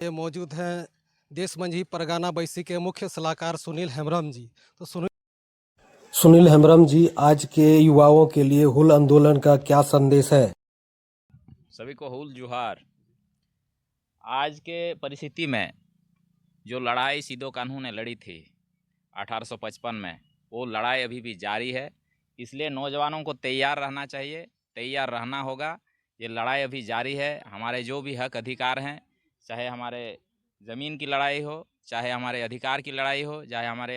ये मौजूद हैं देश मंझी परगना बैसी के मुख्य सलाहकार सुनील हेम्ब्रम जी। तो सुनील हेम्ब्रम जी, आज के युवाओं के लिए हुल आंदोलन का क्या संदेश है? सभी को हुल जुहार। आज के परिस्थिति में जो लड़ाई सिदो कान्हू ने लड़ी थी 1855 में, वो लड़ाई अभी भी जारी है। इसलिए नौजवानों को तैयार रहना चाहिए, तैयार रहना होगा। ये लड़ाई अभी जारी है। हमारे जो भी हक अधिकार हैं, चाहे हमारे ज़मीन की लड़ाई हो, चाहे हमारे अधिकार की लड़ाई हो, चाहे हमारे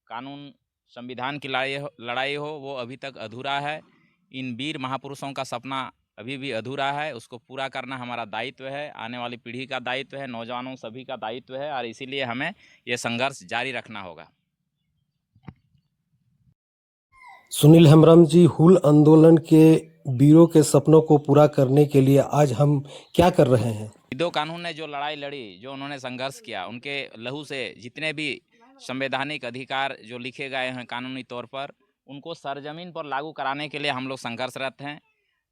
कानून संविधान की लड़ाई हो, वो अभी तक अधूरा है। इन वीर महापुरुषों का सपना अभी भी अधूरा है। उसको पूरा करना हमारा दायित्व है, आने वाली पीढ़ी का दायित्व है, नौजवानों सभी का दायित्व है, और इसीलिए हमें ये संघर्ष जारी रखना होगा। सुनील हेम्ब्रम जी, हुल आंदोलन के वीरों के सपनों को पूरा करने के लिए आज हम क्या कर रहे हैं? सिदो कान्हू ने जो लड़ाई लड़ी, जो उन्होंने संघर्ष किया, उनके लहू से जितने भी संवैधानिक अधिकार जो लिखे गए हैं कानूनी तौर पर, उनको सरजमीन पर लागू कराने के लिए हम लोग संघर्षरत हैं।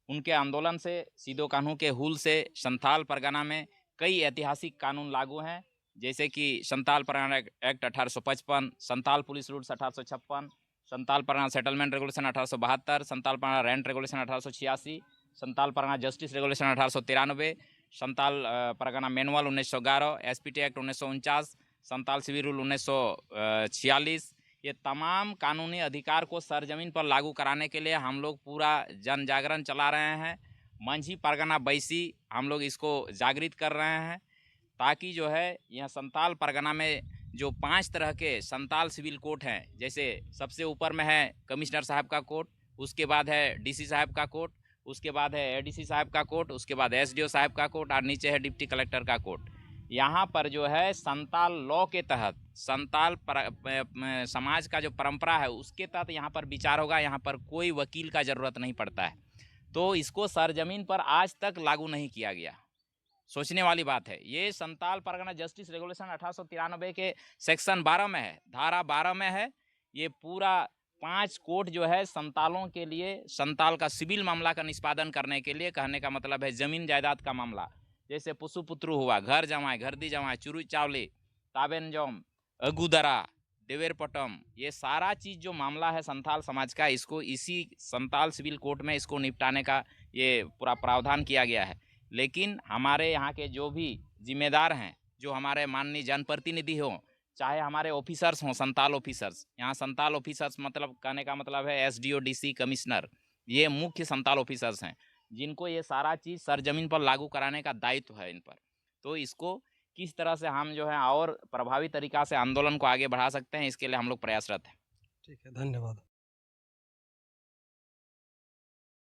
उनके आंदोलन से, सिदो कान्हू के हुल से संथाल परगना में कई ऐतिहासिक कानून लागू हैं, जैसे कि Santhal Pargana act 1855, Santhal police rules 1856, Santhal Pargana settlement regulation 1872, Santhal Pargana rent regulation 1886, Santhal Pargana justice regulation 1893, Santhal Pargana manual 1911, SPT act 1949, Santhal civil rule 1946। ये तमाम कानूनी अधिकार को सरजमीन पर लागू कराने के लिए हम लोग पूरा जन जागरण चला रहे हैं। मंझी परगना बैसी हम लोग इसको जागृत कर रहे हैं, ताकि जो है यह संथाल परगना में जो 5 तरह के संथाल सिविल कोर्ट हैं, जैसे सबसे ऊपर में है कमिश्नर साहब का कोर्ट, उसके बाद है डीसी साहब का कोर्ट, उसके बाद है एडीसी साहब का कोर्ट, उसके बाद एसडीओ साहब का कोर्ट, और नीचे है डिप्टी कलेक्टर का कोर्ट। यहाँ पर जो है संथाल लॉ के तहत, संथाल समाज का जो परंपरा है उसके तहत यहाँ पर विचार होगा। यहाँ पर कोई वकील का ज़रूरत नहीं पड़ता है। तो इसको सरजमीन पर आज तक लागू नहीं किया गया। सोचने वाली बात है। ये संथाल परगना जस्टिस रेगुलेशन 1893 के सेक्शन 12 में है, धारा 12 में है। ये पूरा 5 कोर्ट जो है संथालों के लिए, संथाल का सिविल मामला का निष्पादन करने के लिए, कहने का मतलब है जमीन जायदाद का मामला, जैसे पुसुपुत्रु हुआ, घर जमाए, घर दी जमाए, चुरू चावली, ताबेनजोम, अगुदरा, देवेरपटम, ये सारा चीज़ जो मामला है संथाल समाज का, इसको इसी संथाल सिविल कोर्ट में इसको निपटाने का ये पूरा प्रावधान किया गया है। लेकिन हमारे यहाँ के जो भी जिम्मेदार हैं, जो हमारे माननीय जनप्रतिनिधि हों, चाहे हमारे ऑफिसर्स हों, संथाल ऑफिसर्स, यहाँ संथाल ऑफिसर्स मतलब कहने का मतलब है एसडीओ, डीसी, कमिश्नर, ये मुख्य संथाल ऑफिसर्स हैं, जिनको ये सारा चीज़ सरजमीन पर लागू कराने का दायित्व है इन पर। तो इसको किस तरह से हम जो है और प्रभावी तरीक़ा से आंदोलन को आगे बढ़ा सकते हैं, इसके लिए हम लोग प्रयासरत हैं। ठीक है, धन्यवाद।